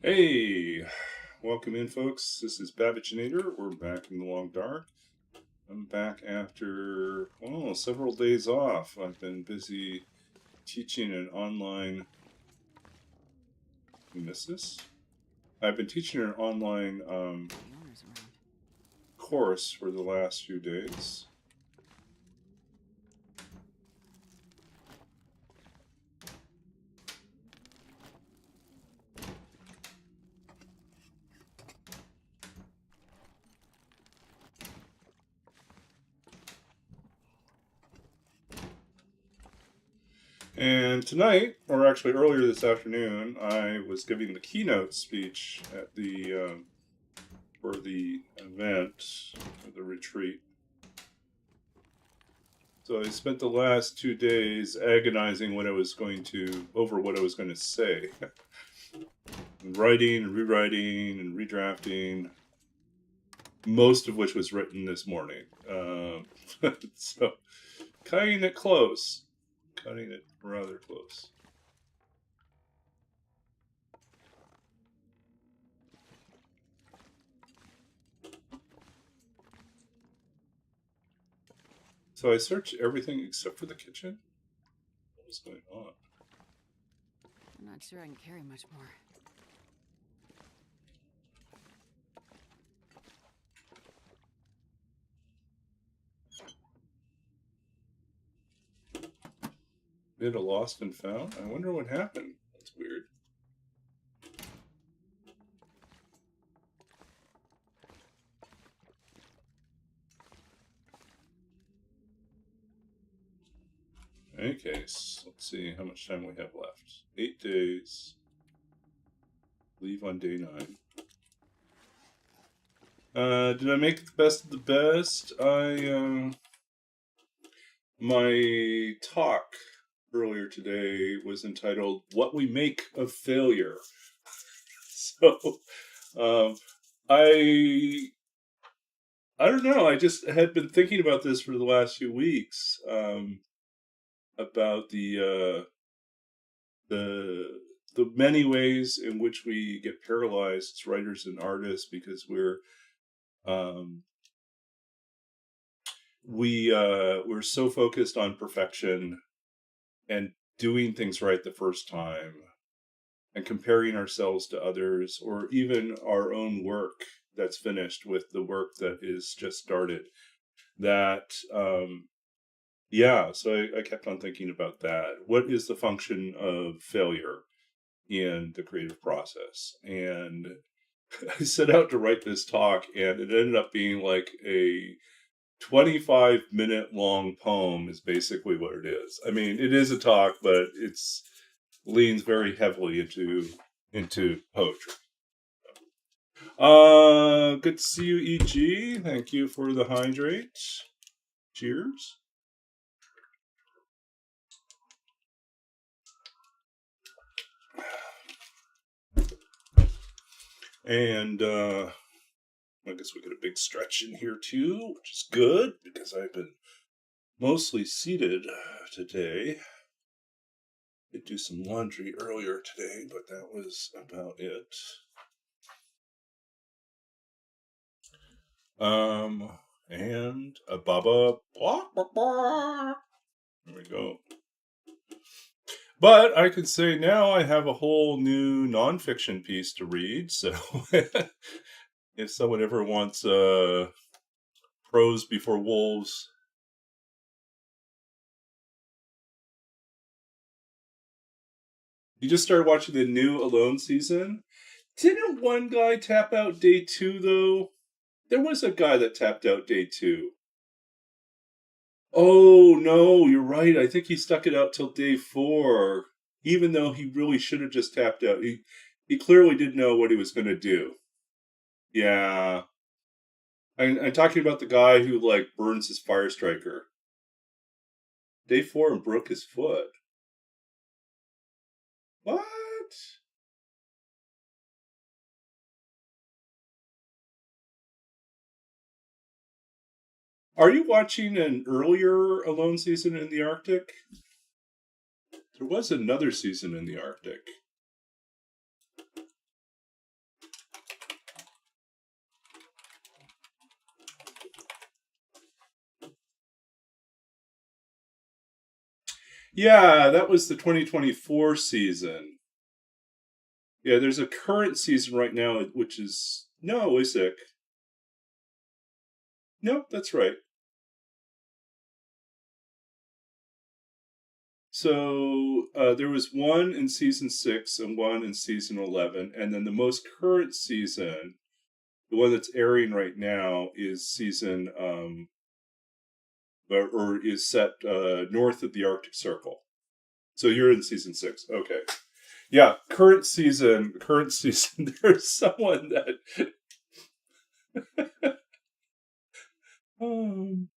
Hey, welcome in, folks. This is Babbage-nator. We're back in the long dark. I'm back after, several days off. I've been busy teaching an online. You miss this? I've been teaching an online course for the last few days. And tonight, or actually earlier this afternoon, I was giving the keynote speech at the for the event, or the retreat. So I spent the last 2 days agonizing over what I was going to say, and writing and rewriting and redrafting, most of which was written this morning. So cutting it rather close. So I searched everything except for the kitchen. What was going on? I'm not sure I can carry much more. Bit of lost and found. I wonder what happened. That's weird. In any case, let's see how much time we have left. 8 days. Leave on day 9. Did I make the best of the best? My talk earlier today was entitled "What We Make of Failure." So, um, I don't know. I just had been thinking about this for the last few weeks, about the the many ways in which we get paralyzed as writers and artists because um, we're so focused on perfection and doing things right the first time and comparing ourselves to others or even our own work that's finished with the work that is just started. That so I kept on thinking about that. What is the function of failure in the creative process? And I set out to write this talk, and it ended up being like a 25-minute long poem is basically what it is. I mean, it is a talk, but it's leans very heavily into poetry. Good to see you, EG. Thank you for the hydrate. Cheers. And I guess we get a big stretch in here too, which is good because I've been mostly seated today. I did do some laundry earlier today, but that was about it. And a Baba. There we go. But I could say now I have a whole new nonfiction piece to read. So if someone ever wants Crows Before Wolves. You just started watching the new Alone season? Didn't one guy tap out day 2, though? There was a guy that tapped out day 2. Oh, no, you're right. I think he stuck it out till day 4, even though he really should have just tapped out. He clearly didn't know what he was going to do. Yeah. I'm talking about the guy who, like, burns his fire striker. Day 4 and broke his foot. What? Are you watching an earlier Alone season in the Arctic? There was another season in the Arctic. Yeah, that was the 2024 season. Yeah, there's a current season right now, which is no, Isaac. No, that's right. So there was one in season 6 and one in season 11, and then the most current season, the one that's airing right now, is season or is set north of the Arctic Circle. So you're in season 6. Okay. Yeah, current season. There's someone that um,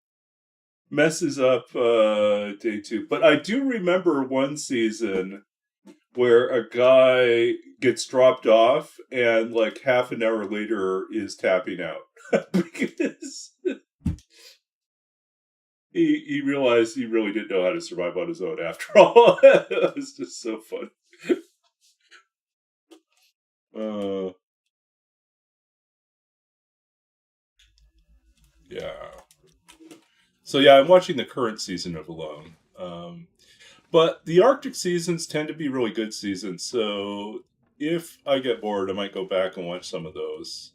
messes up day 2. But I do remember one season where a guy gets dropped off and like half an hour later is tapping out because he realized he really didn't know how to survive on his own after all. It was just so fun. Uh, yeah. So yeah, I'm watching the current season of Alone. But the Arctic seasons tend to be really good seasons, so if I get bored, I might go back and watch some of those.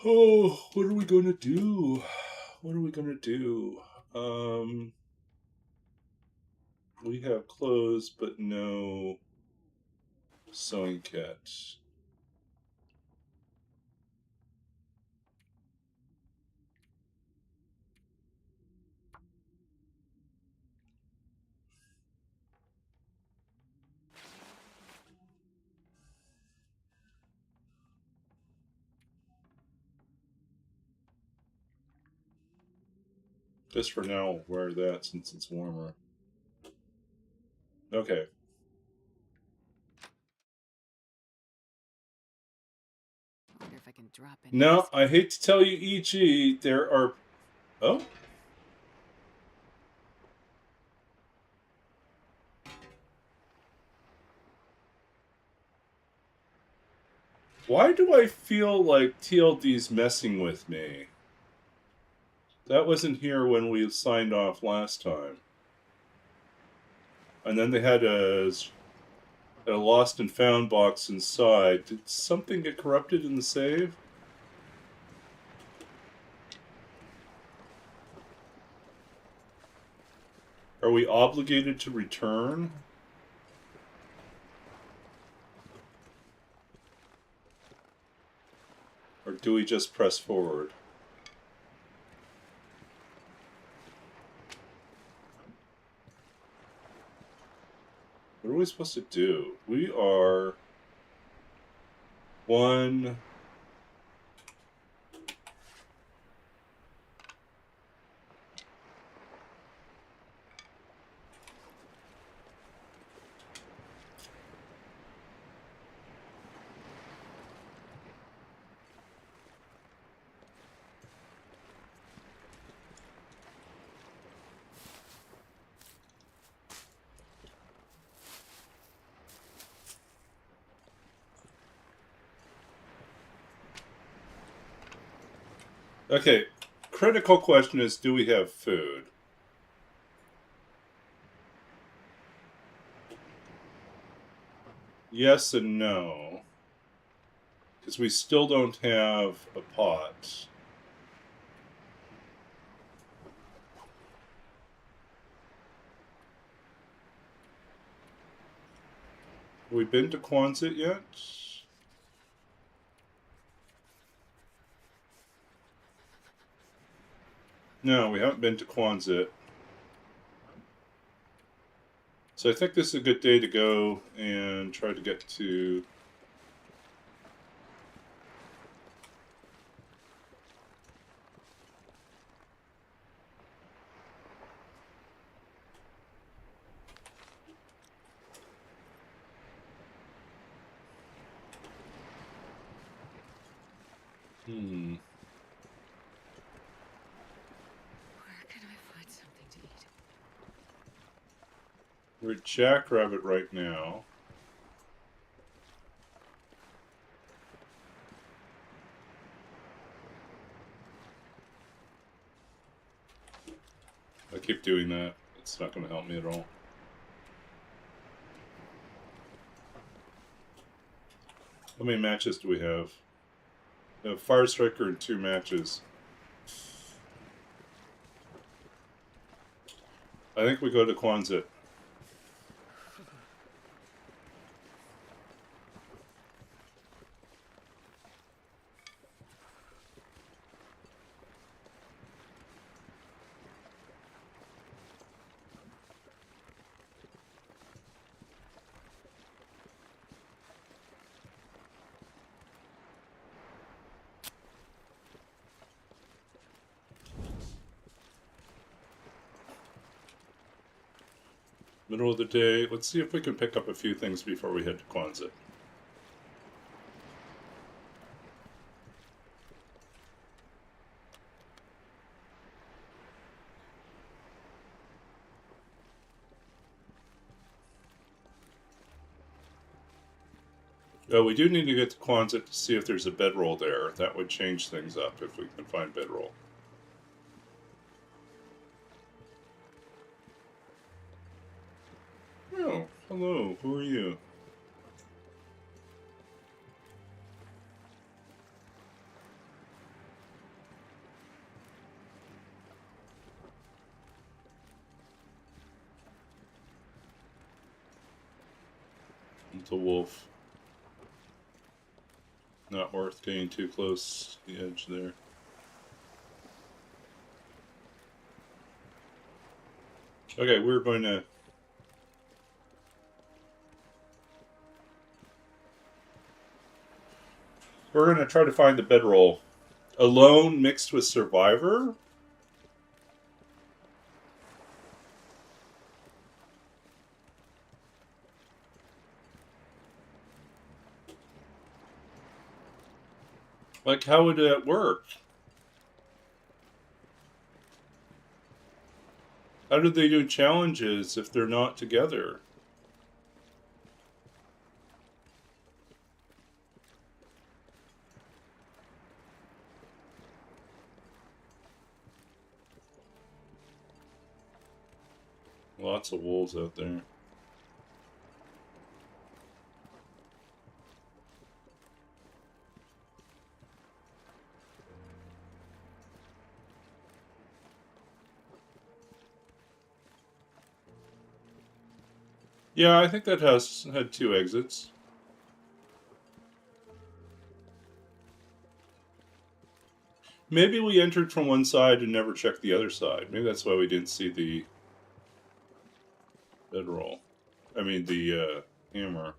Oh, what are we gonna do? What are we gonna do? We have clothes, but no sewing kit. Just for now, I'll wear that since it's warmer. Okay. I wonder if I can drop any of Now, this. I hate to tell you, E.G., there are. Oh? Why do I feel like TLD's messing with me? That wasn't here when we signed off last time. And then they had a lost and found box inside. Did something get corrupted in the save? Are we obligated to return? Or do we just press forward? What are we supposed to do? We are one. Okay, critical question is, do we have food? Yes and no. Because we still don't have a pot. Have we been to Quonset yet? No, we haven't been to Quonset. So I think this is a good day to go and try to get to... Where can I find something to eat? We're at Jackrabbit right now. I keep doing that. It's not going to help me at all. How many matches do we have? We have Fire Striker in 2 matches. I think we go to Quonset. Middle of the day. Let's see if we can pick up a few things before we head to Quonset. We do need to get to Quonset to see if there's a bedroll there. That would change things up if we can find bedroll. Oh, hello. Who are you? It's a wolf. Not worth getting too close to the edge there. Okay, we're going to... We're going to try to find the bedroll. Alone mixed with Survivor? Like, how would that work? How do they do challenges if they're not together? Lots of wolves out there. Yeah, I think that house had 2 exits. Maybe we entered from one side and never checked the other side. Maybe that's why we didn't see the bedroll. I mean, the hammer.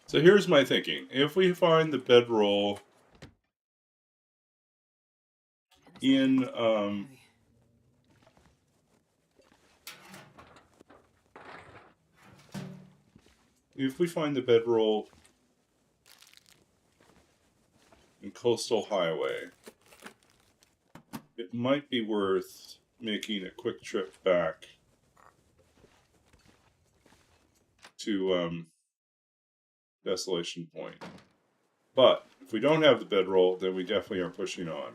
So here's my thinking. If we find the bedroll in if we find the bedroll in Coastal Highway, it might be worth making a quick trip back to Desolation Point. But if we don't have the bedroll, then we definitely are pushing on.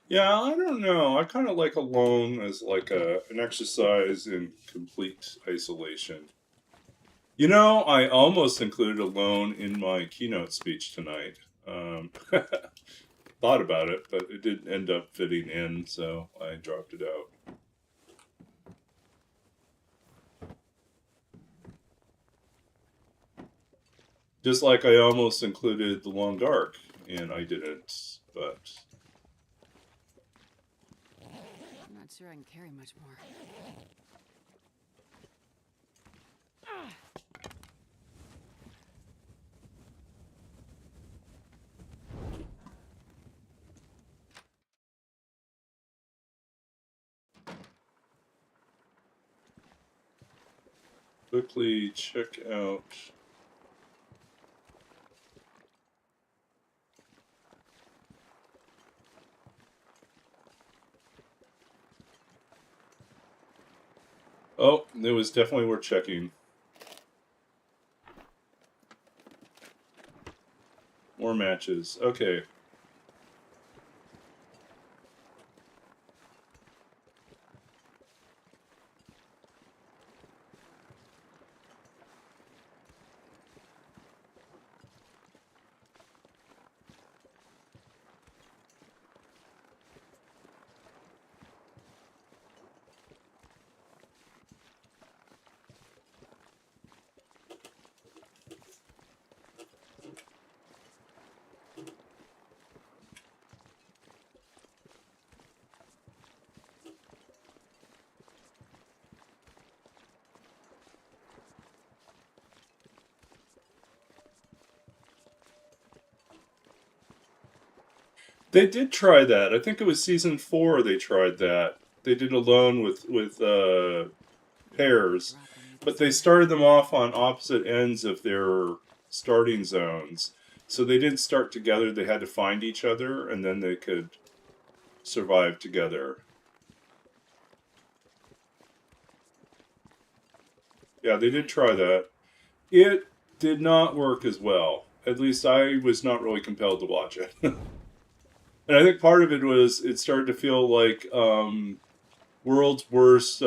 Yeah, I don't know. I kind of like alone as like an exercise in complete isolation. You know, I almost included alone in my keynote speech tonight. Thought about it, but it didn't end up fitting in, so I dropped it out. Just like I almost included the long dark, and I didn't. But I'm not sure I can carry much more. quickly check out. Oh, it was definitely worth checking. More matches. Okay. They did try that. I think it was season 4 they tried that. They did alone with pairs, but they started them off on opposite ends of their starting zones. So they didn't start together, they had to find each other and then they could survive together. Yeah, they did try that. It did not work as well. At least I was not really compelled to watch it. And I think part of it was it started to feel like world's worst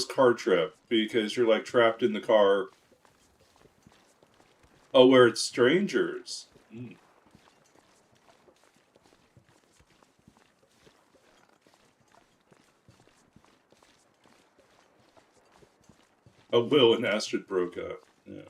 car trip because you're like trapped in the car. Oh, where it's strangers. Oh, Will and Astrid broke up. Yeah.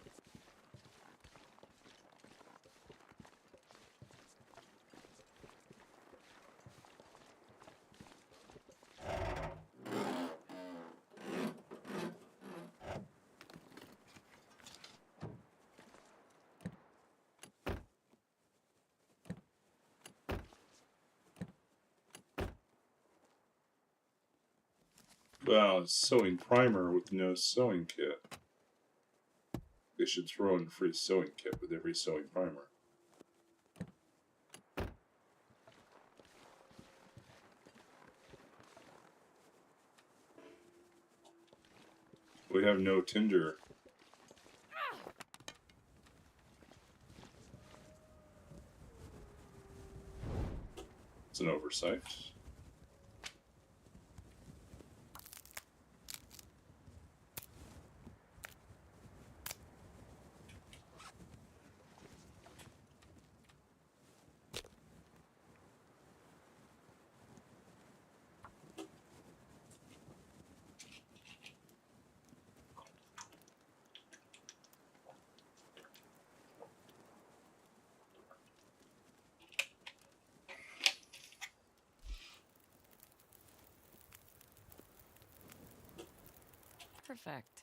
Wow, sewing primer with no sewing kit. They should throw in a free sewing kit with every sewing primer. We have no Tinder. It's an oversight. Perfect.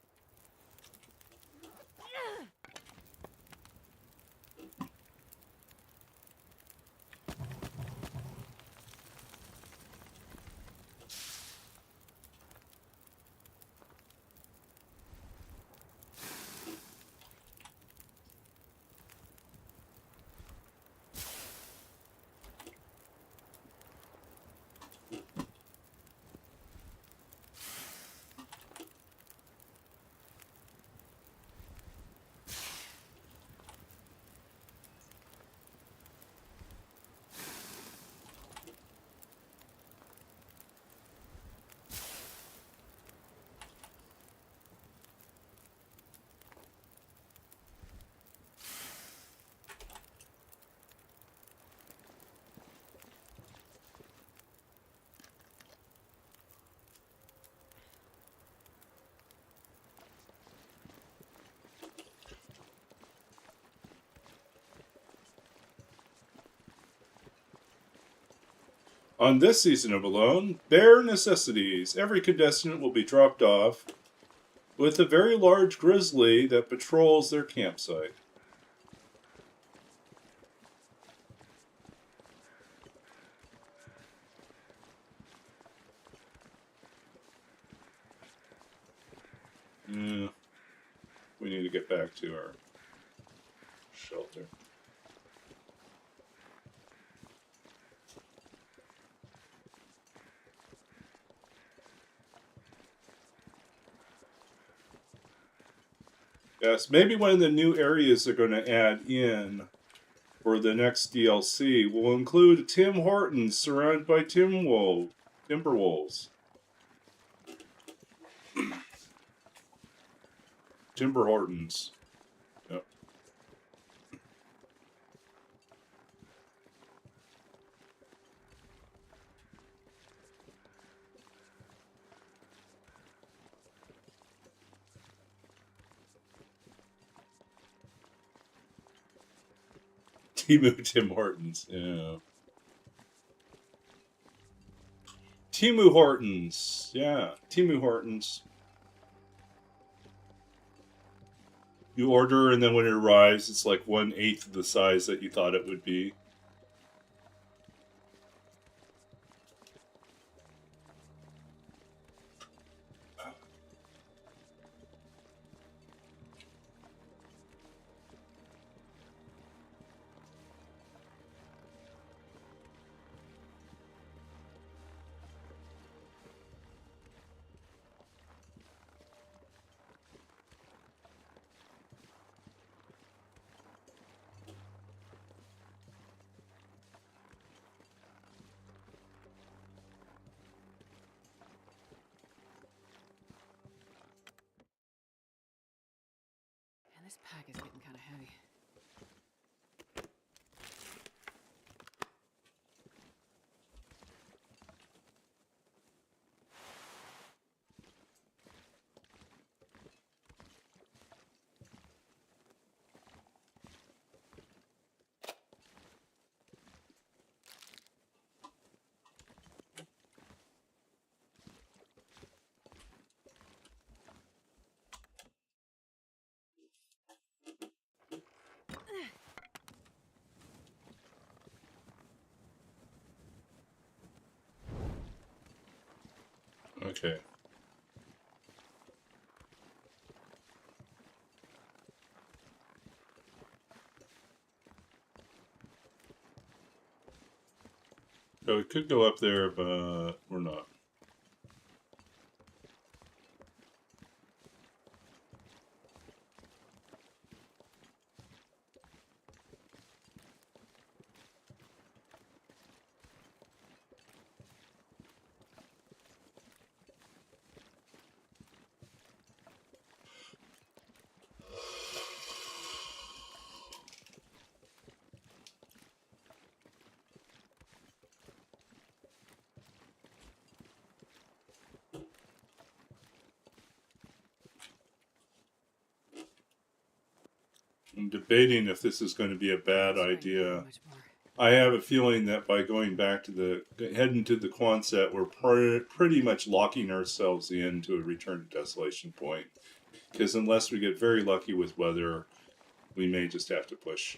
On this season of Alone, bare necessities. Every contestant will be dropped off with a very large grizzly that patrols their campsite. Yeah, we need to get back to our shelter. Yes, maybe one of the new areas they're going to add in for the next DLC will include Tim Hortons surrounded by Timberwolves. Timber Hortons. Yep. Tim Hortons. Yeah. Timu Hortons. Yeah. Timu Hortons. You order, and then when it arrives, it's like 1/8 of the size that you thought it would be. And this pack is getting kind of heavy. Okay. So we could go up there, but we're not. I'm debating if this is going to be a bad Not sure I can carry idea. much more. I have a feeling that by going back to heading to the Quonset, we're pretty much locking ourselves into a return to Desolation Point. Because unless we get very lucky with weather, we may just have to push.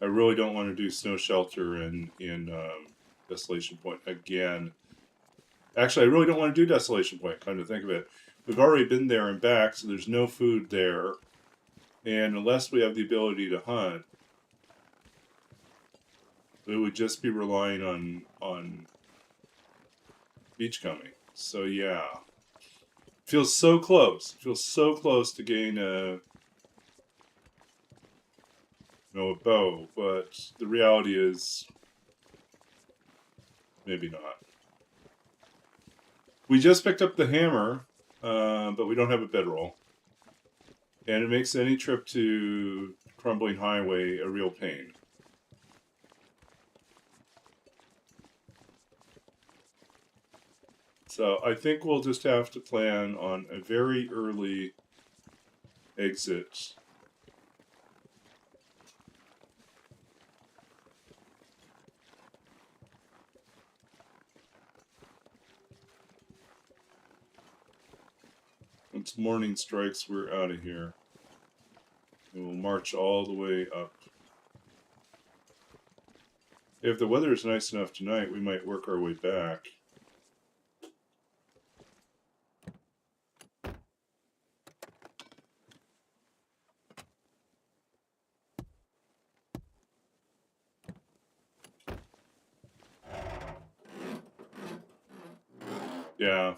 I really don't want to do Snow Shelter in Desolation Point again. Actually, I really don't want to do Desolation Point, come to think of it. We've already been there and back, so there's no food there. And unless we have the ability to hunt, it would just be relying on beachcombing. So yeah. Feels so close. Feels so close to getting a bow, but the reality is maybe not. We just picked up the hammer, but we don't have a bedroll. And it makes any trip to Crumbling Highway a real pain. So I think we'll just have to plan on a very early exit Once morning strikes, we're out of here. And we'll march all the way up. If the weather is nice enough tonight, we might work our way back. Yeah.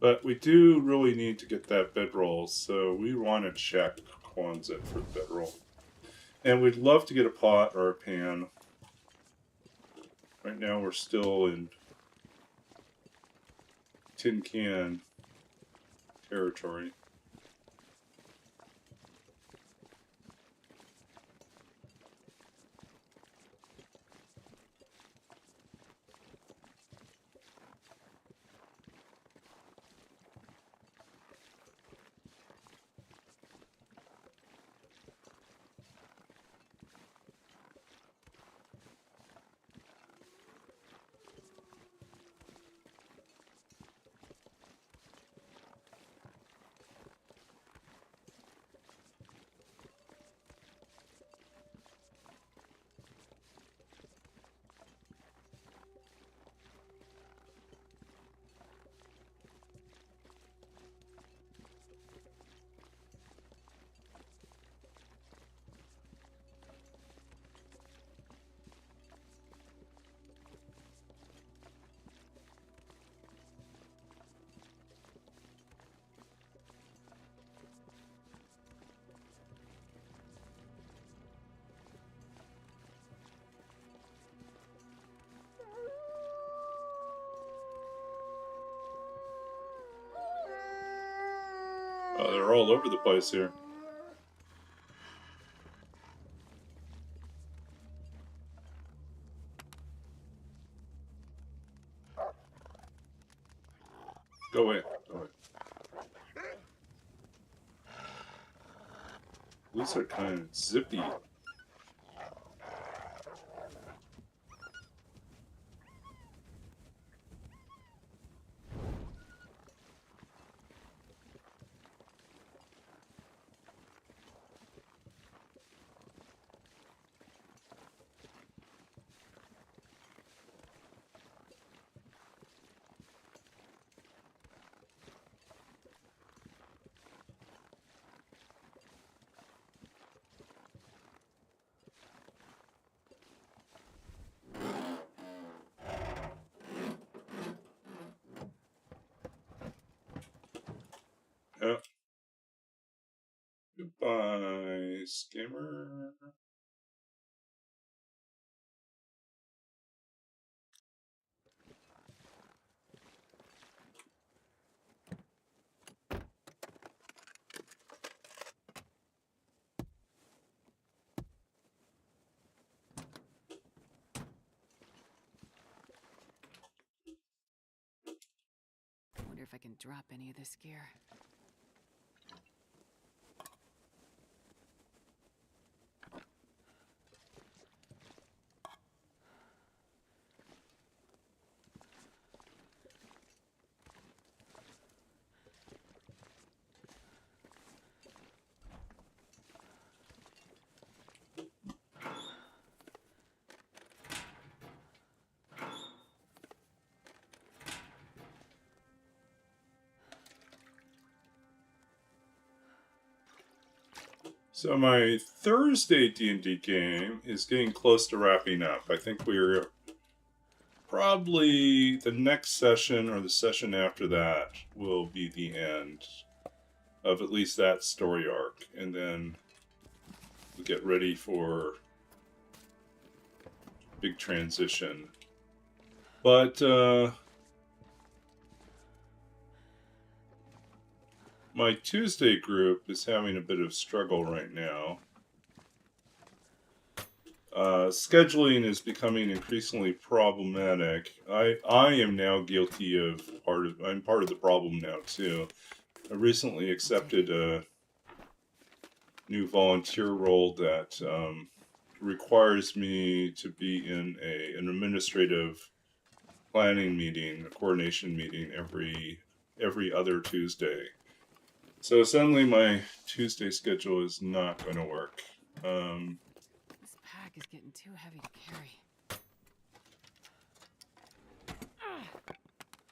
But we do really need to get that bedroll, so we want to check Quonset for the bedroll. And we'd love to get a pot or a pan. Right now we're still in tin can territory. They're all over the place here. Go away. Go away. These are kind of zippy. Yep. Goodbye, scammer. I wonder if I can drop any of this gear. So my Thursday D&D game is getting close to wrapping up. I think we're probably the next session or the session after that will be the end of at least that story arc, and then we get ready for big transition. But my Tuesday group is having a bit of struggle right now. Scheduling is becoming increasingly problematic. I am now guilty of I'm part of the problem now too. I recently accepted a new volunteer role that requires me to be in an administrative planning meeting, a coordination meeting every other Tuesday. So suddenly my Tuesday schedule is not going to work. This pack is getting too heavy to carry.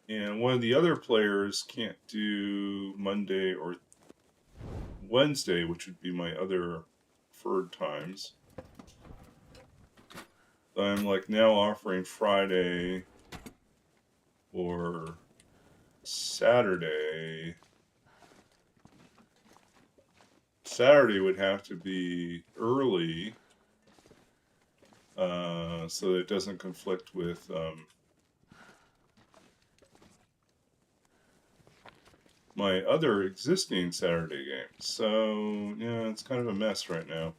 And one of the other players can't do Monday or Wednesday, which would be my other preferred times. I'm like now offering Friday or Saturday. Saturday would have to be early, so that it doesn't conflict with my other existing Saturday games. So yeah, it's kind of a mess right now.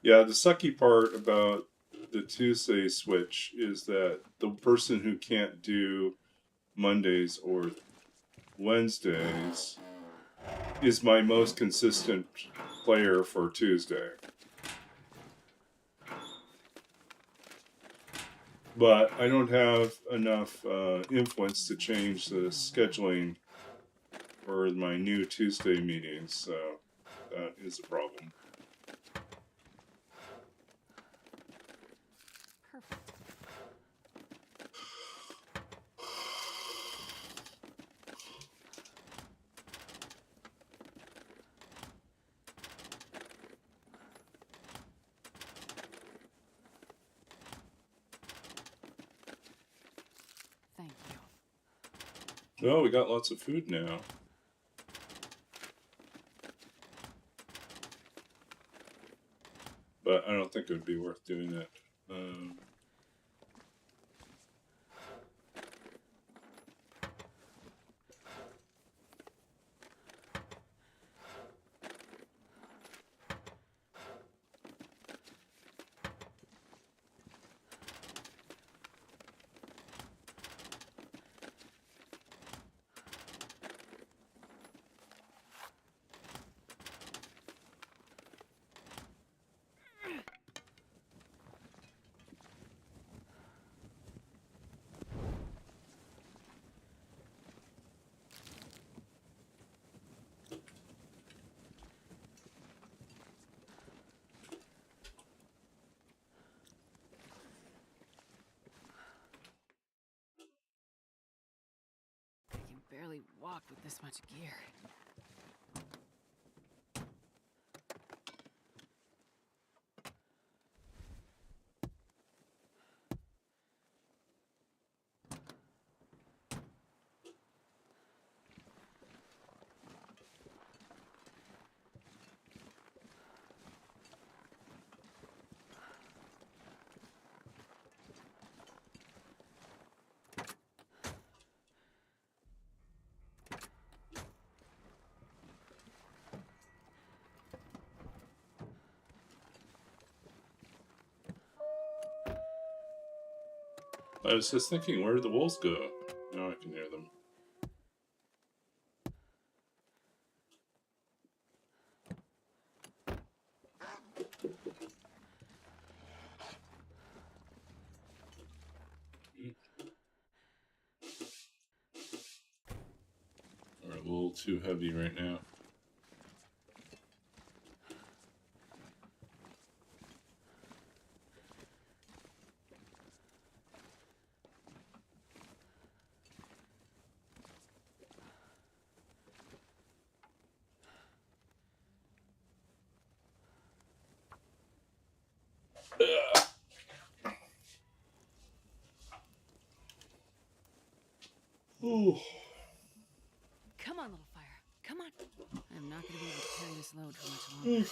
Yeah, the sucky part about the Tuesday switch is that the person who can't do Mondays or Wednesdays is my most consistent player for Tuesday. But I don't have enough influence to change the scheduling for my new Tuesday meetings, so that is a problem. Perfect. Thank you. Oh, we got lots of food now. But I don't think it would be worth doing it. I can barely walk with this much gear. I was just thinking, where did the wolves go? Now I can hear them. Are a little too heavy right now. Ooh. Come on, little fire. Come on. I'm not going to be able to carry this load for much longer.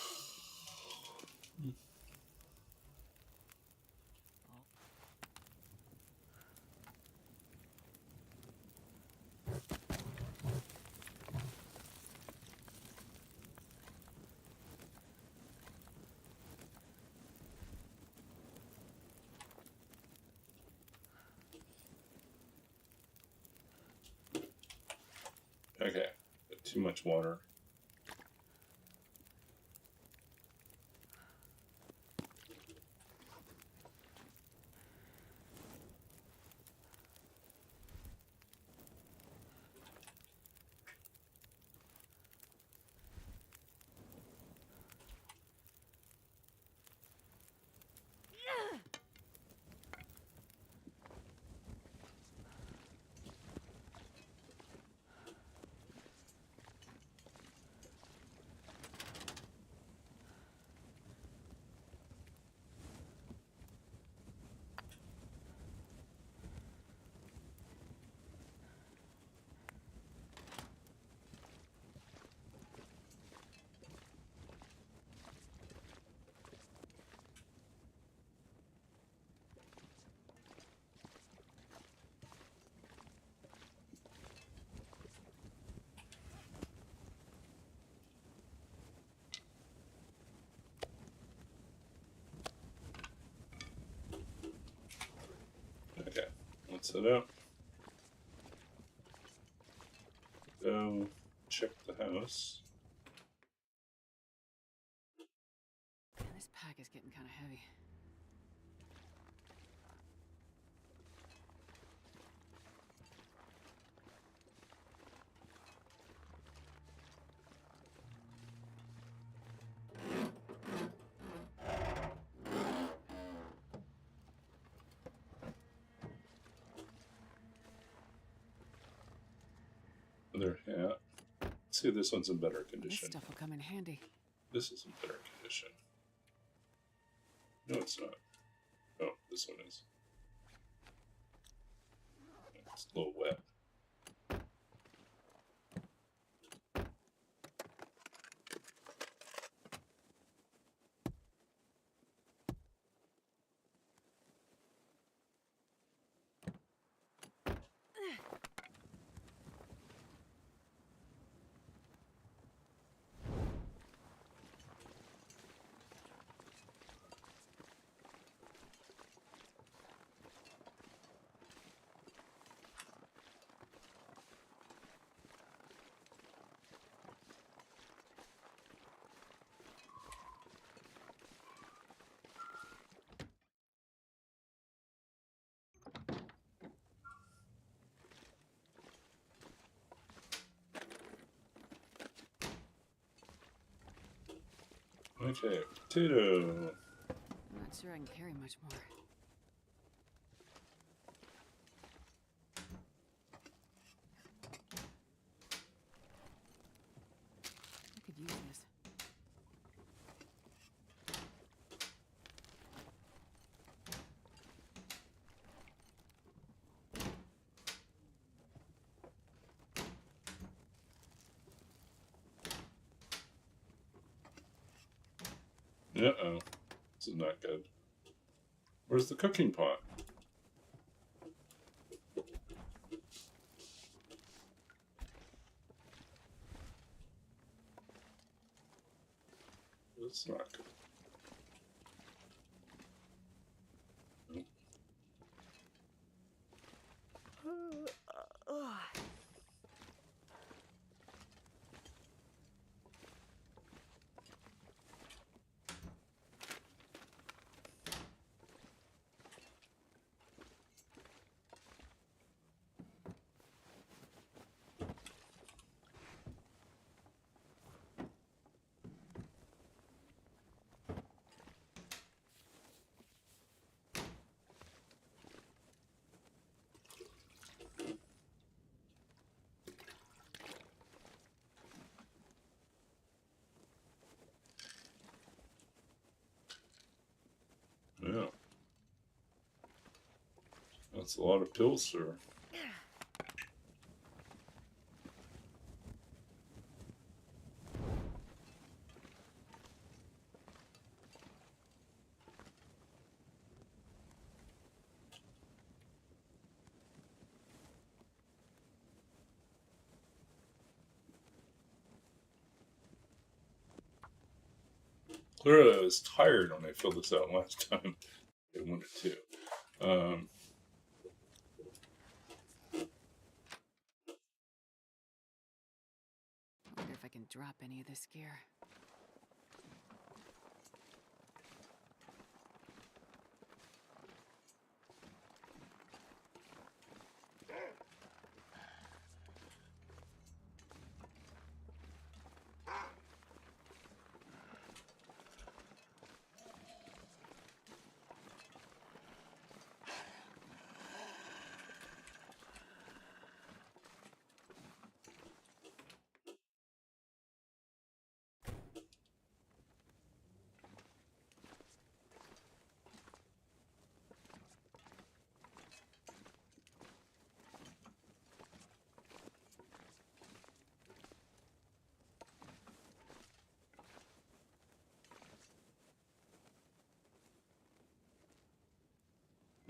Okay, too much water. Let's head out. Go check the house. This pack is getting kind of heavy. Another hat. Let's see if this one's in better This condition. stuff will come in handy. This is in better condition. No, it's not. Oh, this one is. It's a little wet. Okay, potato. I'm not sure I can carry much more. I could use this. Uh-oh. This is not good. Where's the cooking pot? It's not good. Yeah. That's a lot of pills, sir. Clearly, I was tired when I filled this out last time. I wanted to. I wonder if I can drop any of this gear.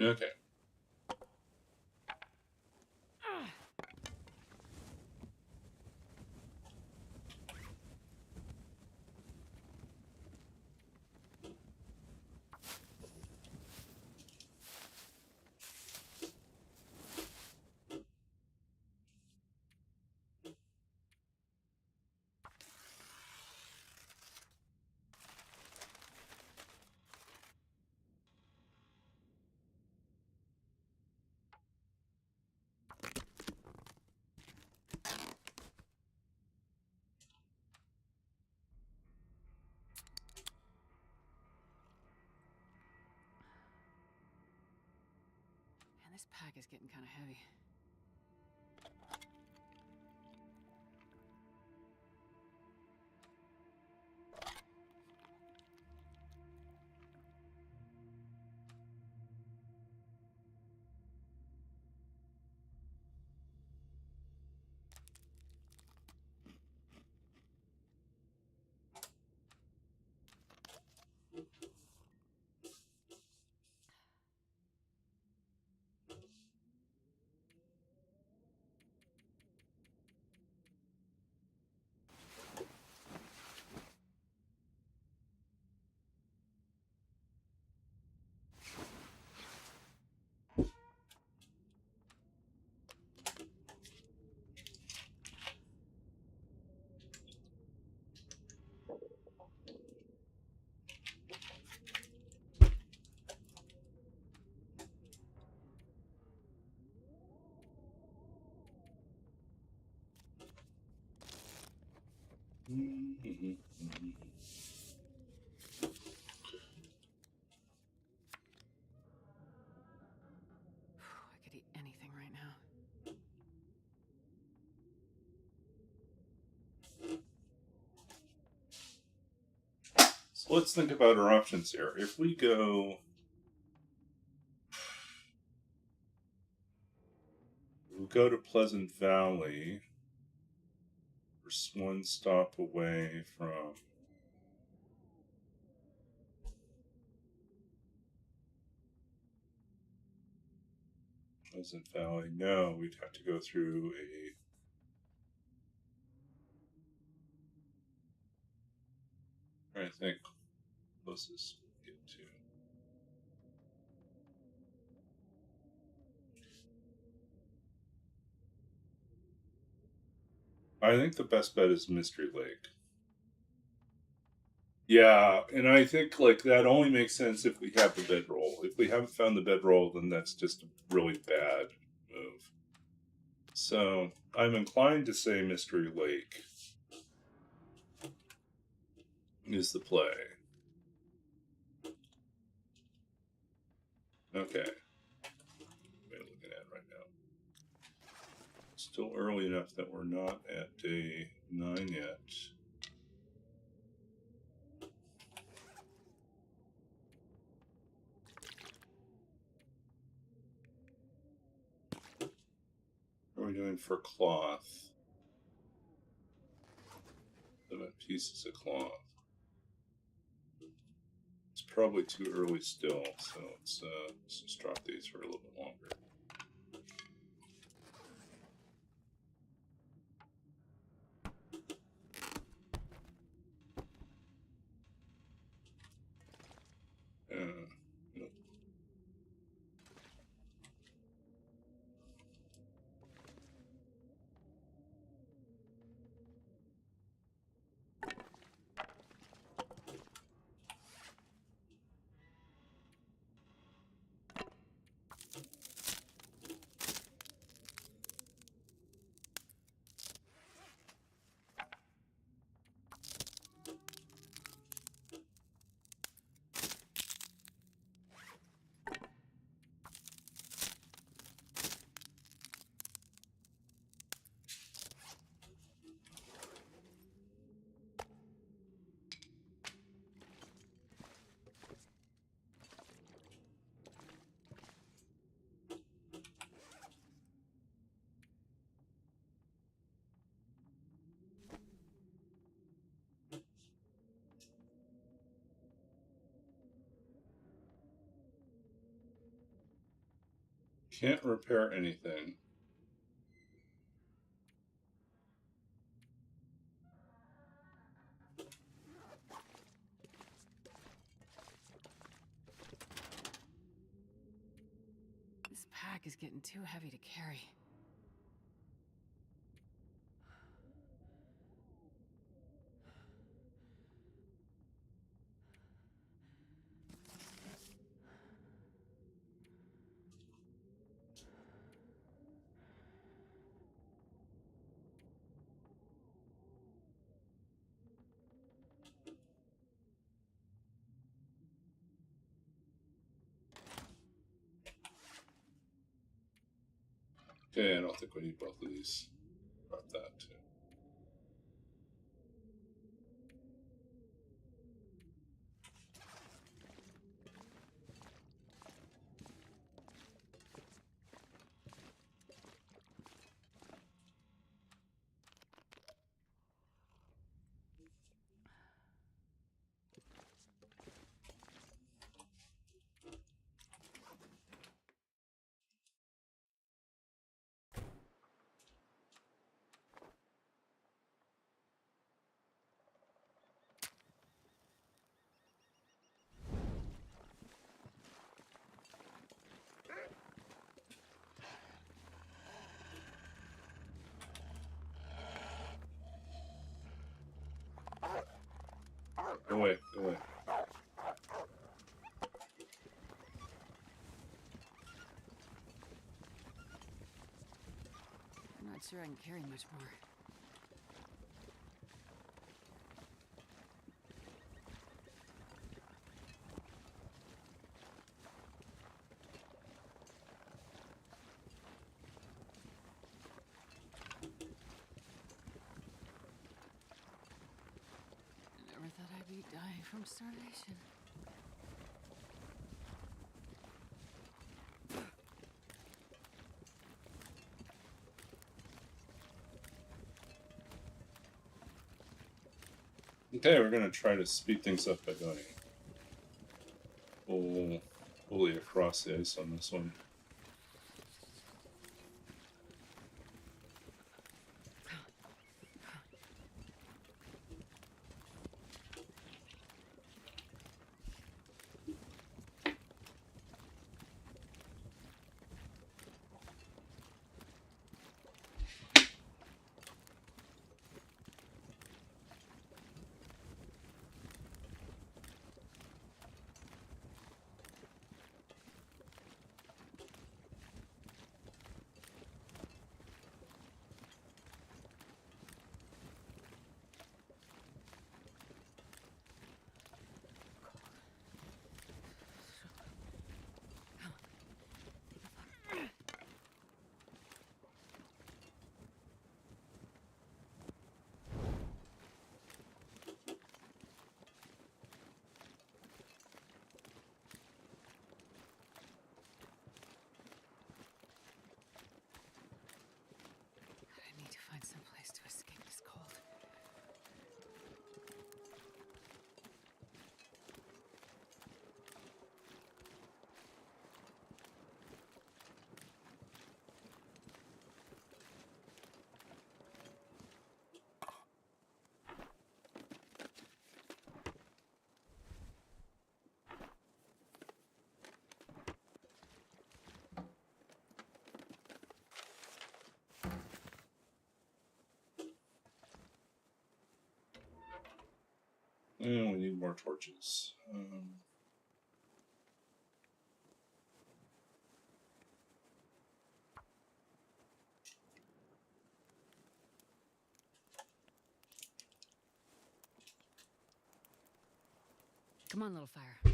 Okay. This pack is getting kind of heavy. I could eat anything right now. So let's think about our options here. If we go... We'll go to Pleasant Valley. We're one stop away from... Pleasant Valley. No, we'd have to go through I think closest we get to. I think the best bet is Mystery Lake. Yeah, and I think like that only makes sense if we have the bedroll. If we haven't found the bedroll, then that's just a really bad move. So I'm inclined to say Mystery Lake is the play. Okay. What am I looking at right now? Still early enough that we're not at day 9 yet. What are we doing for cloth? 7 pieces of cloth. It's probably too early still, so let's just drop these for a little bit longer. Nope. Can't repair anything. This pack is getting too heavy to carry. Okay, I don't think we need both of these. About that too. Go away, go away. I'm not sure I can carry much more. I never thought I'd be dying from starvation. Okay, we're gonna try to speed things up by going fully across the ice on this one. I need to find some place to escape this cold. And we need more torches. Come on, little fire. Damn,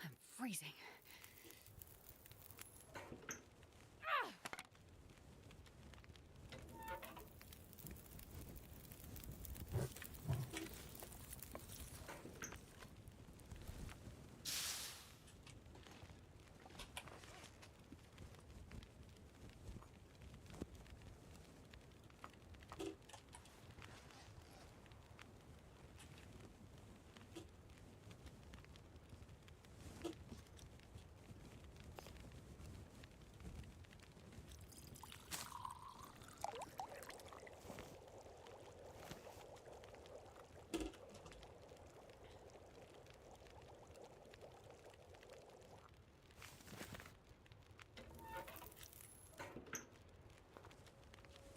I'm freezing.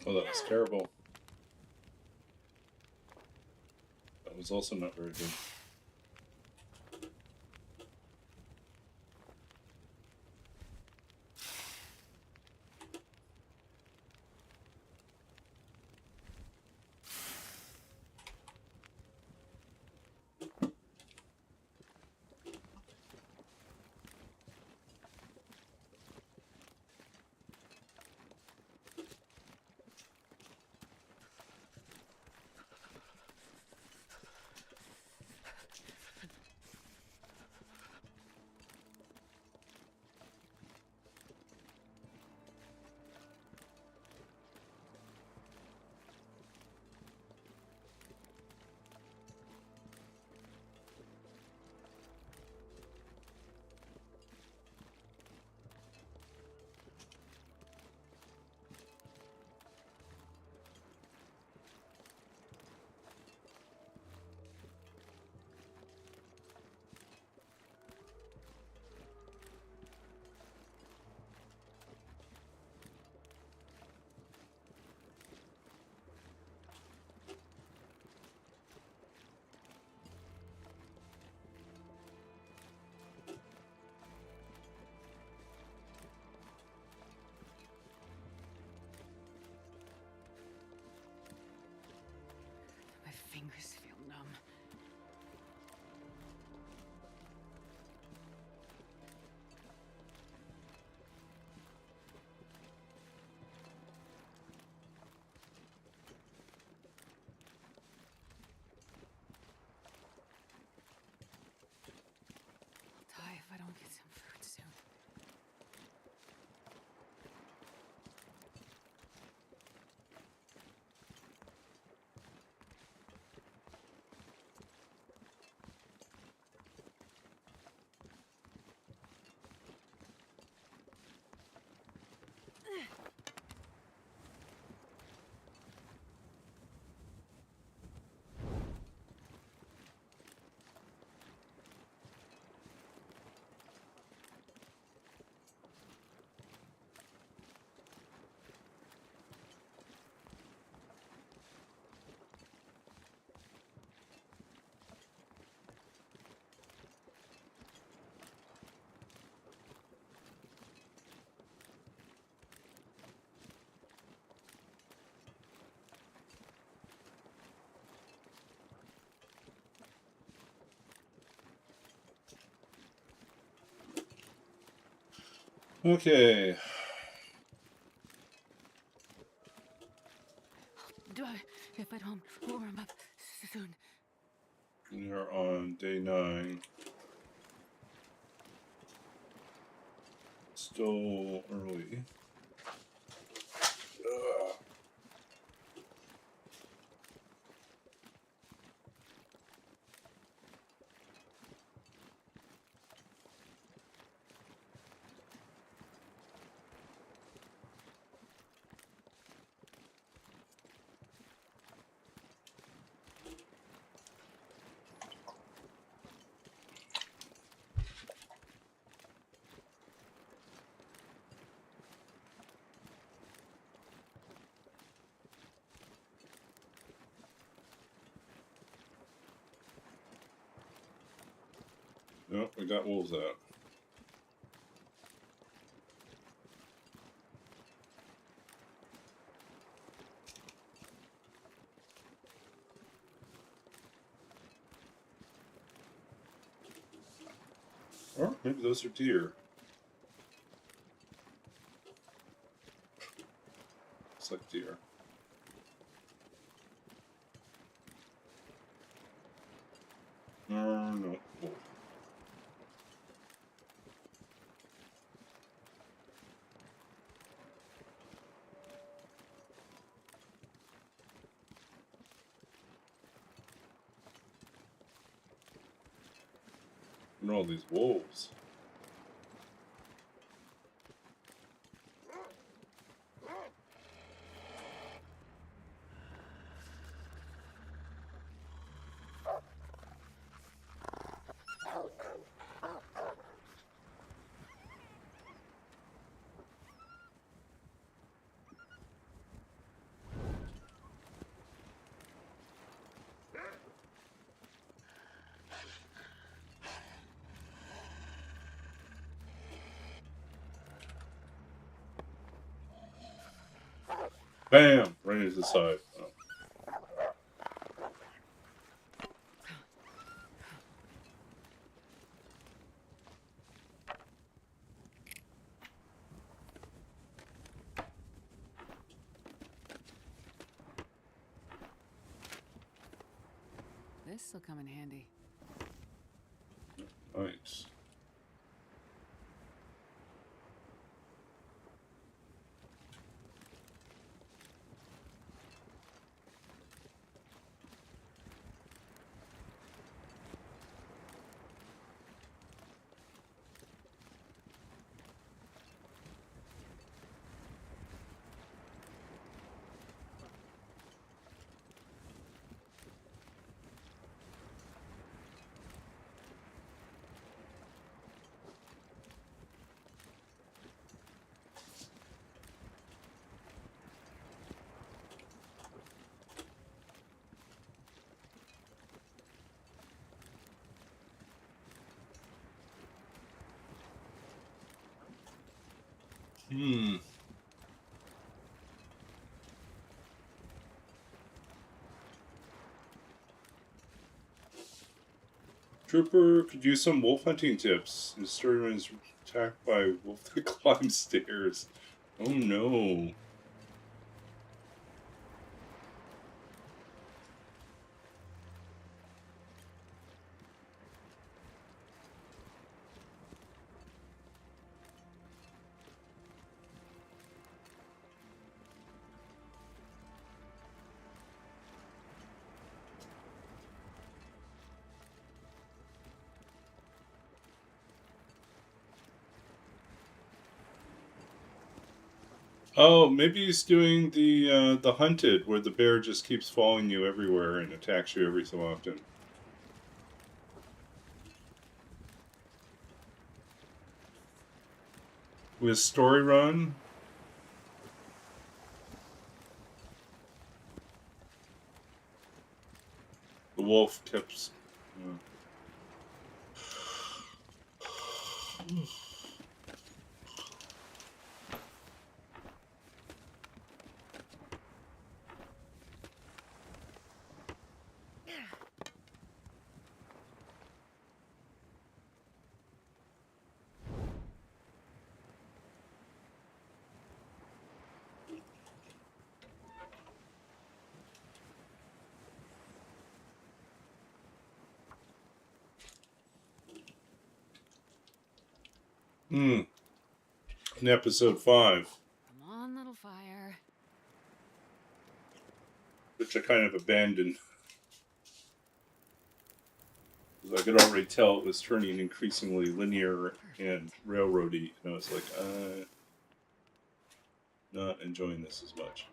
Oh, that was terrible. That was also not very good. Okay. If I don't warm up soon. We are on day 9. Still early. Ugh. Nope, we got wolves out. Or maybe those are deer. Looks like deer. No. Wolf. Look at all these wolves. Bam! Right into the side. Oh. This'll come in handy. Nice. Trooper could use some wolf hunting tips. His story is attacked by a wolf that climbs stairs. Oh no. Oh, maybe he's doing the hunted, where the bear just keeps following you everywhere and attacks you every so often. With story run, the wolf keeps. In episode 5, Come on, little fire. which I kind of abandoned. I could already tell it was turning increasingly linear and railroady, and I was like, not enjoying this as much.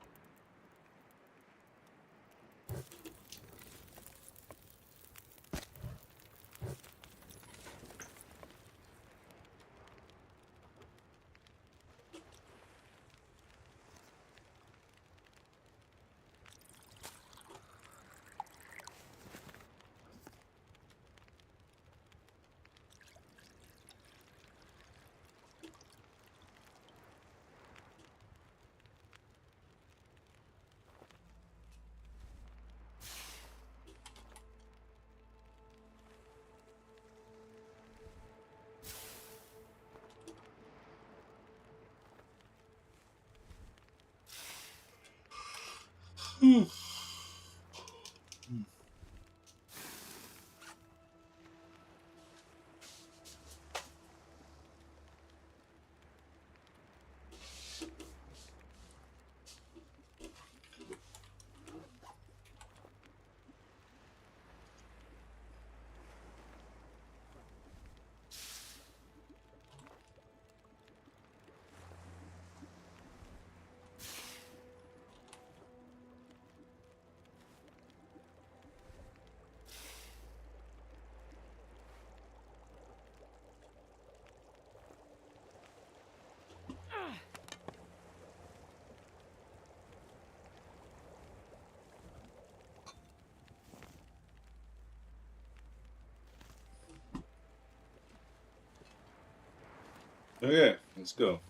Okay, let's go.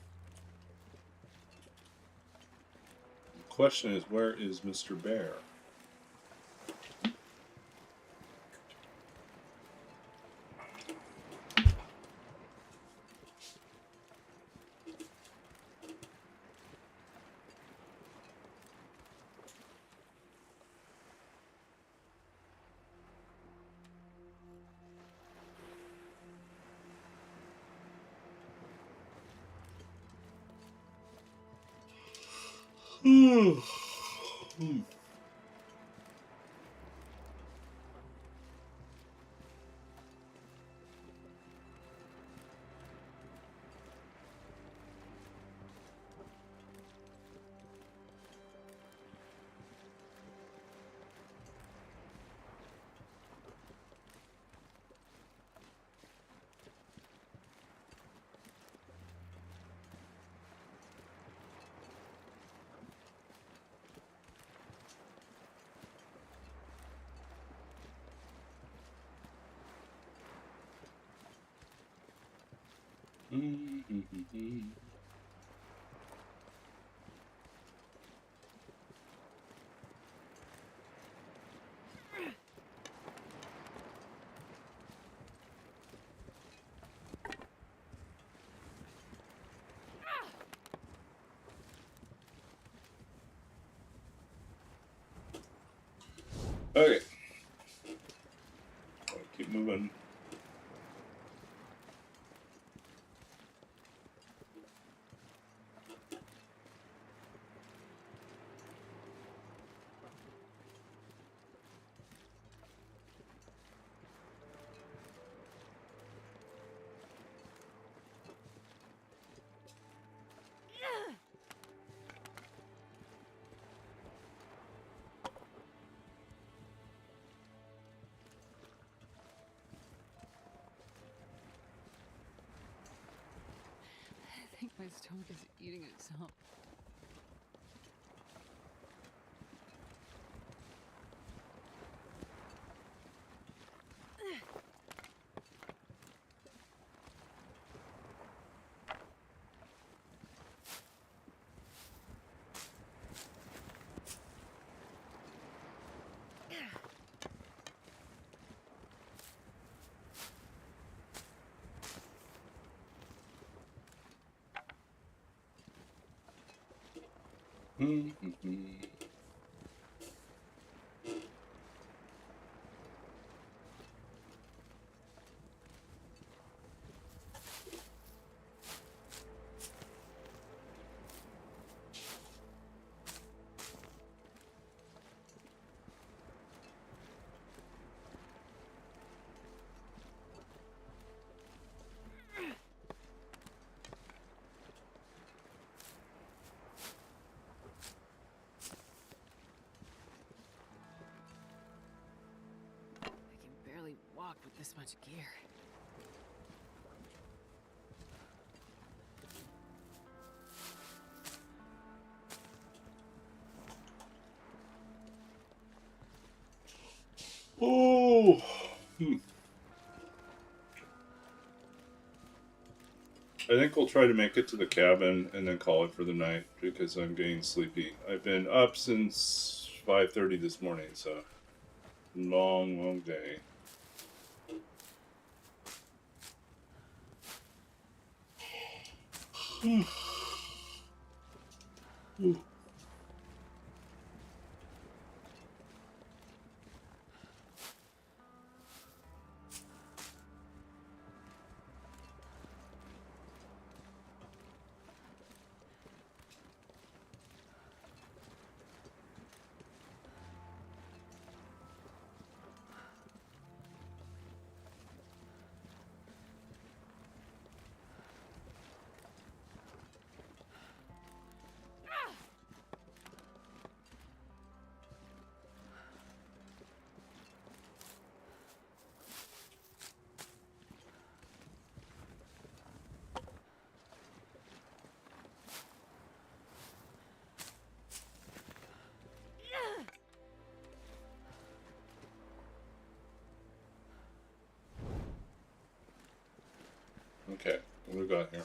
The question is, where is Mr. Bear? Okay. Keep moving. I think my stomach is eating itself. this much gear. Oh. I think we'll try to make it to the cabin and then call it for the night because I'm getting sleepy. I've been up since 5:30 this morning, so long day. Okay, what do we got here?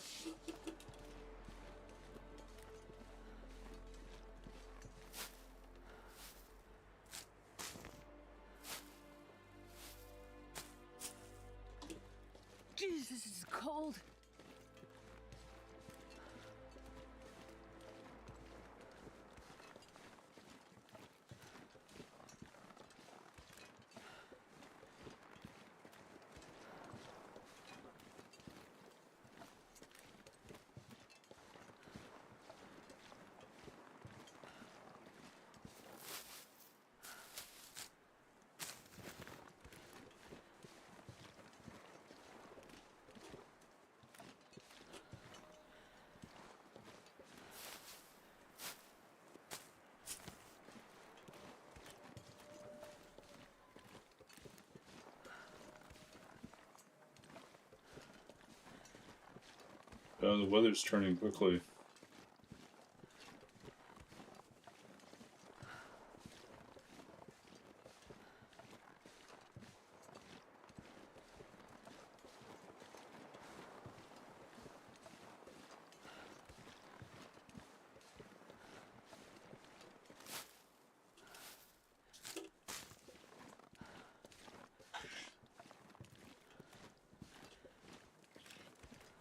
Jesus, this is cold. The weather's turning quickly.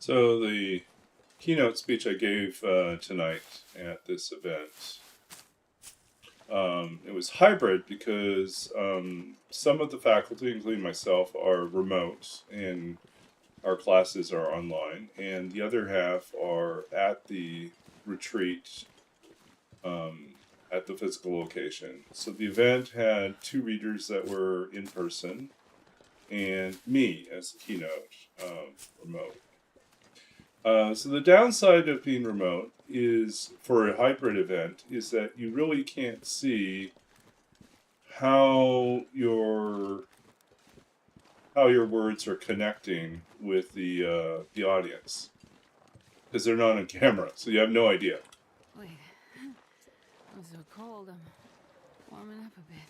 So the keynote speech I gave tonight at this event, it was hybrid because some of the faculty, including myself, are remote and our classes are online, and the other half are at the retreat at the physical location. So the event had 2 readers that were in person and me as the keynote remote. So the downside of being remote is, for a hybrid event, is that you really can't see how your words are connecting with the audience because they're not on camera, so you have no idea. Wait, I'm so cold. I'm warming up a bit.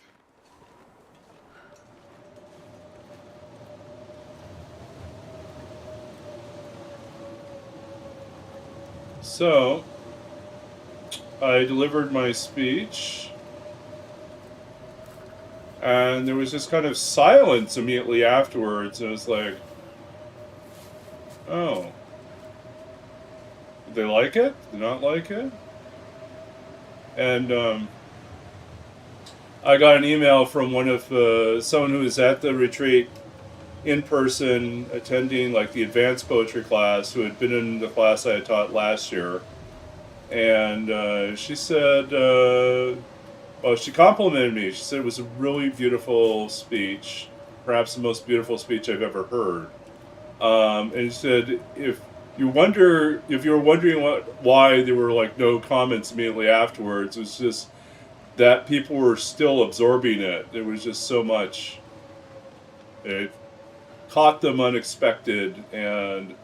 So I delivered my speech, and there was just kind of silence immediately afterwards. It was like, oh, did they like it? Did they not like it? And I got an email from one of someone who was at the retreat in person, attending like the advanced poetry class, who had been in the class I had taught last year, and she said, well, she complimented me. She said it was a really beautiful speech, perhaps the most beautiful speech I've ever heard. And she said, if you were wondering why there were like no comments immediately afterwards, it was just that people were still absorbing it. There was just so much. caught them unexpected, and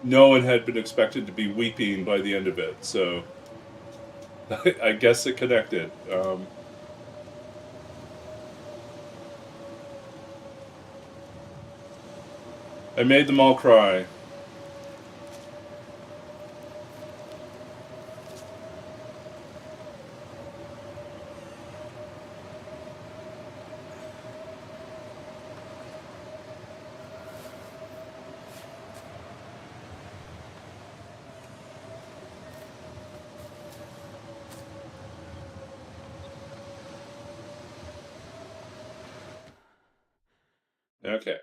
no one had been expected to be weeping by the end of it. So I guess it connected. I made them all cry. Okay.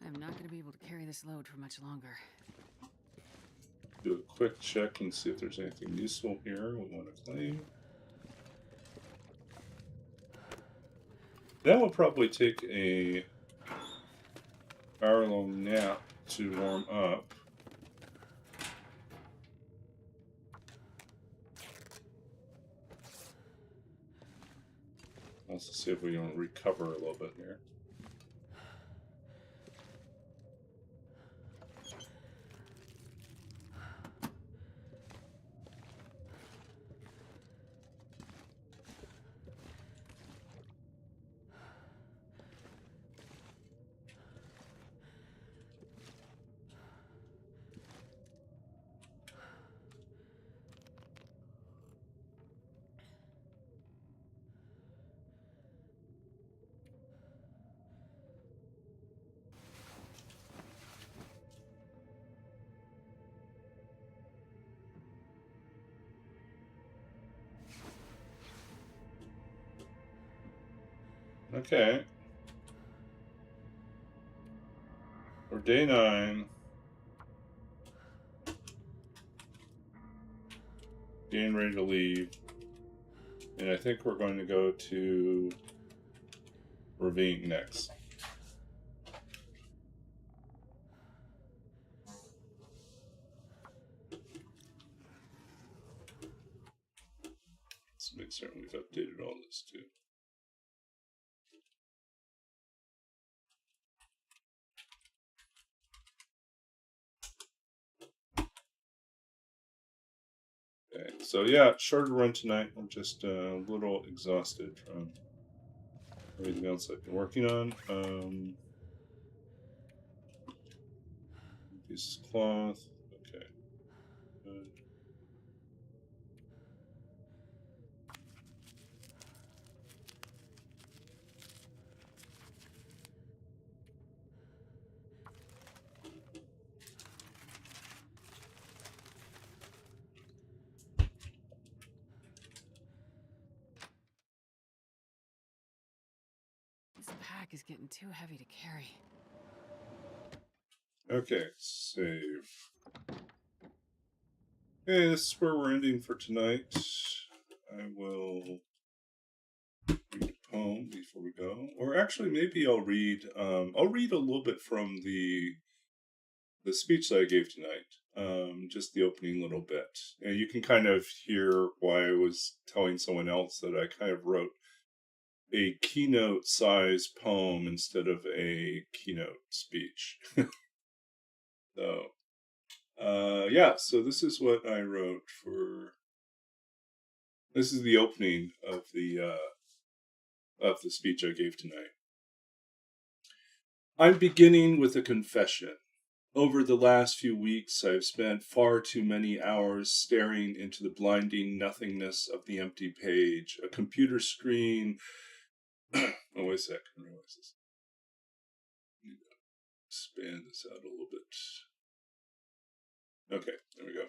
I'm not going to be able to carry this load for much longer. Do a quick check and see if there's anything useful here we want to claim. That will probably take a hour-long nap to warm up. Let's see if we can recover a little bit here. Okay. For day 9, getting ready to leave, and I think we're going to go to Ravine next. Let's make certain we've updated all this too. Okay, so yeah, shorter run tonight. I'm just a little exhausted from everything else I've been working on. Piece of cloth. Okay. Good. This pack is getting too heavy to carry. Okay, save. Okay, this is where we're ending for tonight. I will read a poem before we go, or actually, maybe I'll read. I'll read a little bit from the speech that I gave tonight. Just the opening little bit, and you can kind of hear why I was telling someone else that I kind of wrote a keynote size poem instead of a keynote speech. So, yeah, so this is what I wrote for. This is the opening of the speech I gave tonight. I'm beginning with a confession. Over the last few weeks, I've spent far too many hours staring into the blinding nothingness of the empty page, a computer screen. Oh, wait a sec. I realize this. I need to expand this out a little bit. Okay, there we go.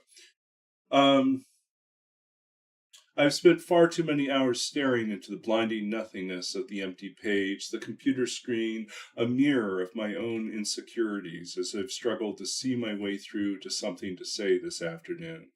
I've spent far too many hours staring into the blinding nothingness of the empty page, the computer screen, a mirror of my own insecurities as I've struggled to see my way through to something to say this afternoon.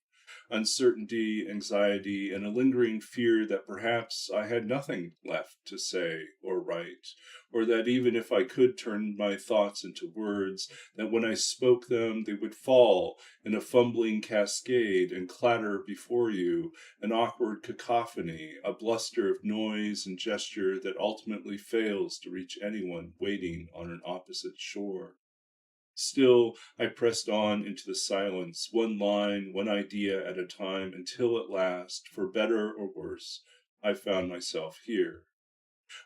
uncertainty, anxiety, and a lingering fear that perhaps I had nothing left to say or write, or that even if I could turn my thoughts into words, that when I spoke them, they would fall in a fumbling cascade and clatter before you, an awkward cacophony, a bluster of noise and gesture that ultimately fails to reach anyone waiting on an opposite shore. Still, I pressed on into the silence, one line, one idea at a time, until at last, for better or worse, I found myself here.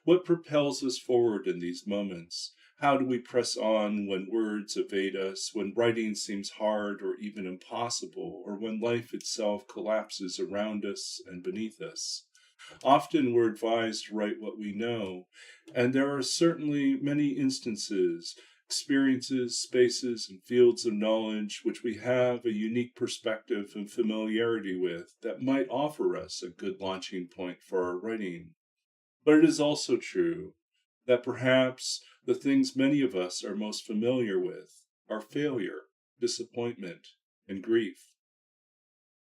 What propels us forward in these moments? How do we press on when words evade us, when writing seems hard or even impossible, or when life itself collapses around us and beneath us? Often we're advised to write what we know, and there are certainly many instances, experiences, spaces, and fields of knowledge which we have a unique perspective and familiarity with that might offer us a good launching point for our writing. But it is also true that perhaps the things many of us are most familiar with are failure, disappointment, and grief.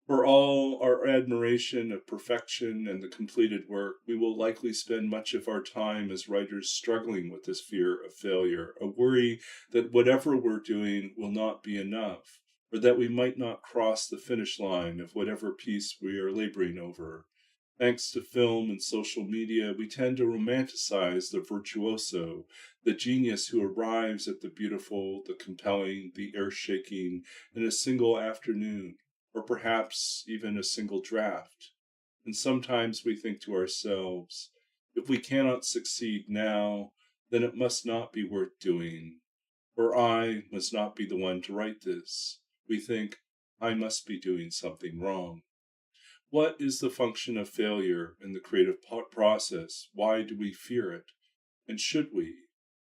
For all our admiration of perfection and the completed work, we will likely spend much of our time as writers struggling with this fear of failure, a worry that whatever we're doing will not be enough, or that we might not cross the finish line of whatever piece we are laboring over. Thanks to film and social media, we tend to romanticize the virtuoso, the genius who arrives at the beautiful, the compelling, the earth-shaking in a single afternoon, or perhaps even a single draft. And sometimes we think to ourselves, if we cannot succeed now, then it must not be worth doing, or I must not be the one to write this. We think, I must be doing something wrong. What is the function of failure in the creative process? Why do we fear it? And should we?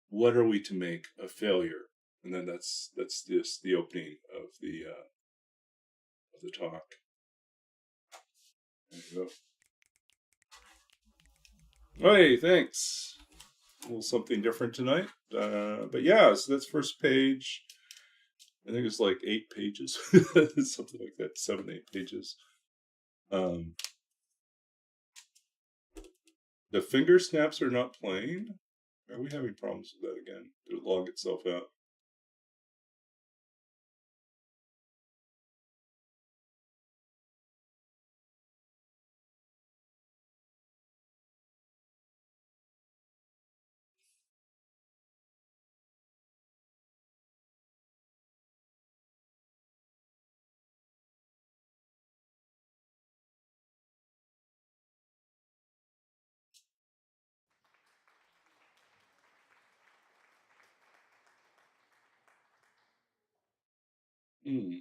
What are we to make of failure? And then that's just the opening of the talk. There you go. Hey, thanks. A little something different tonight. But yeah, so that's first page. I think it's like 8 pages, something like that, 7, 8 pages. The finger snaps are not playing. Are we having problems with that again? Did it log itself out? Hmm.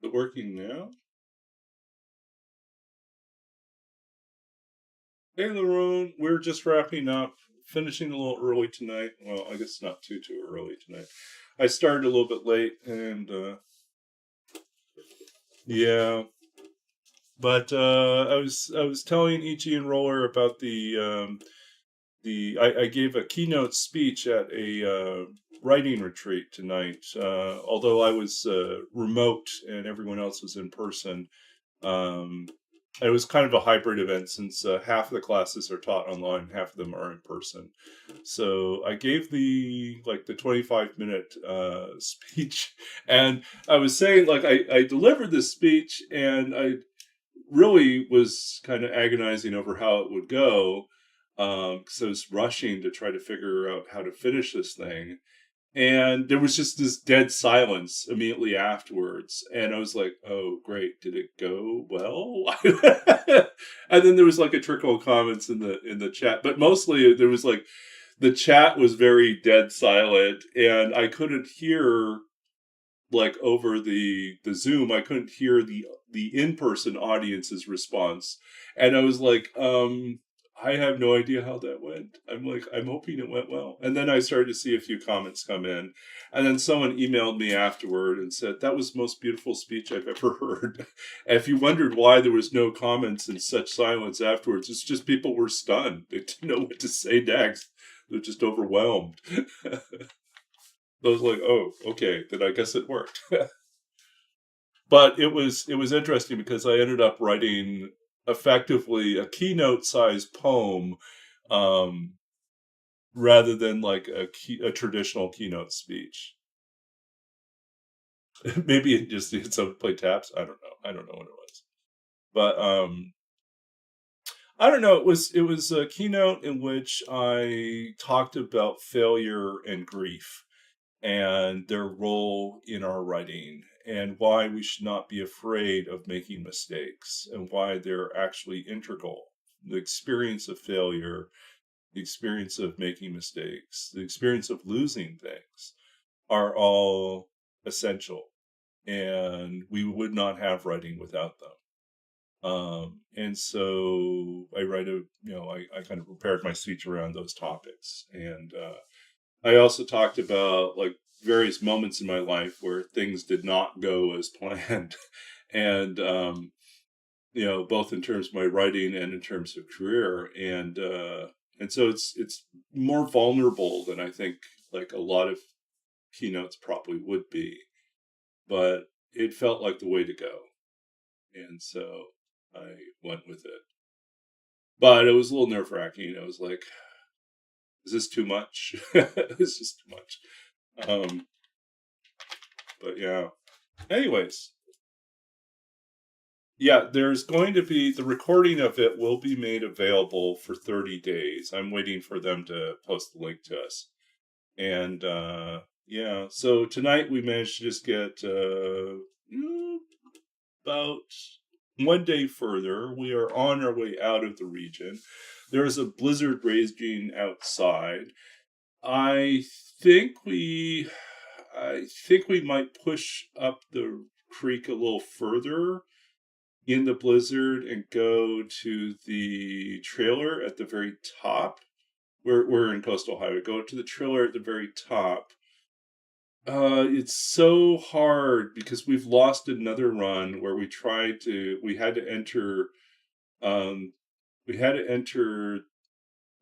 The working now? Hey, Laroon, we're just wrapping up, finishing a little early tonight. Well, I guess not too early tonight. I started a little bit late, and yeah. But I was telling Ichi and Roller about I gave a keynote speech at a writing retreat tonight. Although I was remote and everyone else was in person. Um, it was kind of a hybrid event since half of the classes are taught online, half of them are in person. So I gave the 25-minute speech, and I was saying I delivered this speech, and I really was kind of agonizing over how it would go because I was rushing to try to figure out how to finish this thing. And there was just this dead silence immediately afterwards. And I was like, oh, great. Did it go well? And then there was like a trickle of comments in the chat. But mostly there was like the chat was very dead silent. And I couldn't hear like over the Zoom, I couldn't hear the in-person audience's response. And I was like, I have no idea how that went. I'm hoping it went well. And then I started to see a few comments come in. And then someone emailed me afterward and said, that was the most beautiful speech I've ever heard. And if you wondered why there was no comments and such silence afterwards, it's just people were stunned. They didn't know what to say next. They're just overwhelmed. I was like, oh, okay, then I guess it worked. But it was interesting because I ended up writing effectively a keynote sized poem, um, rather than like a traditional keynote speech. Maybe it just needed someone to play taps. I don't know. I don't know what it was, but I don't know. It was a keynote in which I talked about failure and grief and their role in our writing and why we should not be afraid of making mistakes and why they're actually integral. The experience of failure, the experience of making mistakes, the experience of losing things are all essential, and we would not have writing without them. And so I write I kind of prepared my speech around those topics. And I also talked about like various moments in my life where things did not go as planned. And, both in terms of my writing and in terms of career. And so it's more vulnerable than I think like a lot of keynotes probably would be, but it felt like the way to go. And so I went with it. But it was a little nerve wracking. I was like, is this too much? Is this too much? Um, but yeah. Anyways, yeah, there's going to be the recording of it will be made available for 30 days. I'm waiting for them to post the link to us. And yeah, so tonight we managed to just get about one day further. We are on our way out of the region. There is a blizzard raging outside. I think we I think we might push up the creek a little further in the blizzard and go to the trailer at the very top. We're in Coastal Highway. Go to the trailer at the very top. It's so hard because we've lost another run where we had to enter um we had to enter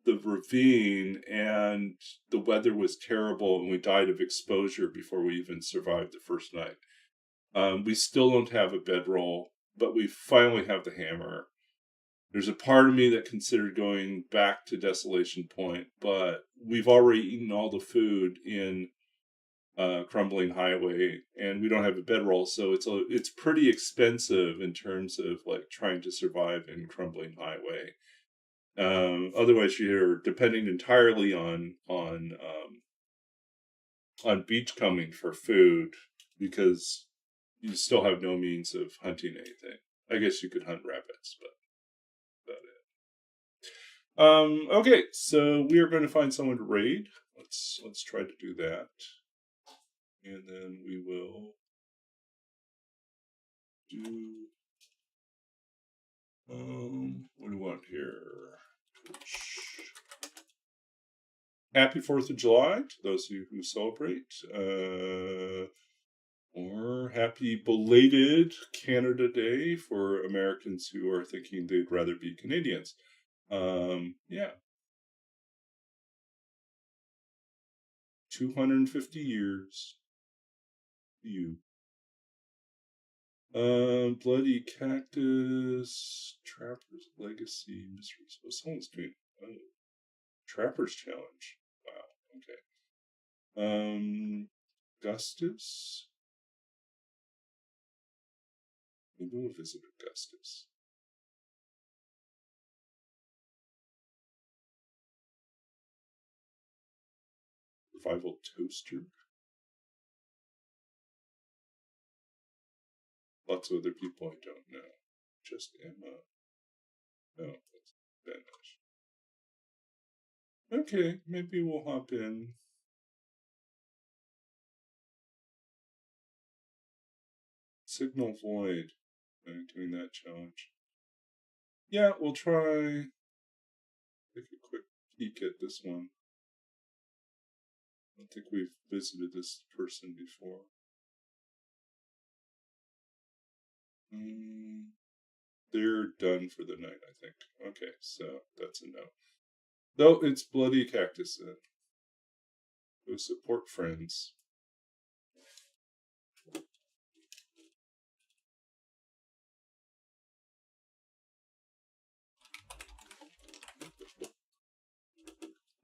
the ravine, and the weather was terrible and we died of exposure before we even survived the first night. We still don't have a bedroll, but we finally have the hammer. There's a part of me that considered going back to Desolation Point, but we've already eaten all the food in Crumbling Highway, and we don't have a bedroll, so it's pretty expensive in terms of like trying to survive in Crumbling Highway. Otherwise, you're depending entirely on beachcombing for food because you still have no means of hunting anything. I guess you could hunt rabbits, but about it. Okay, so we are going to find someone to raid. Let's try to do that, and then we will do. What do we want here? Happy 4th of July to those of you who celebrate. Or happy belated Canada Day for Americans who are thinking they'd rather be Canadians. Yeah. 250 years. You. Bloody Cactus, Trapper's Legacy, Mysteries. Oh, someone's doing Trapper's Challenge. Wow, okay. Augustus. Maybe we'll visit Augustus. Revival Toaster. Lots of other people I don't know. Just Emma. Oh, that's Spanish. Okay, maybe we'll hop in. Signal Void. I'm doing that challenge. Yeah, we'll try. Take a quick peek at this one. I don't think we've visited this person before. They're done for the night, I think. Okay, so that's a no. Though it's Bloody Cactus then. Go support friends.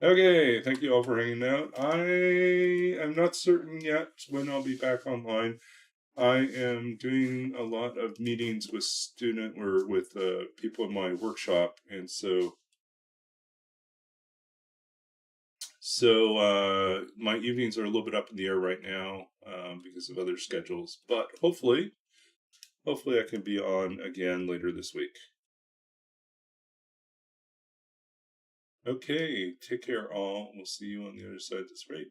Okay, thank you all for hanging out. I am not certain yet when I'll be back online. I am doing a lot of meetings with people in my workshop, and so my evenings are a little bit up in the air right now because of other schedules. But hopefully I can be on again later this week. Okay, take care, all. We'll see you on the other side of this raid.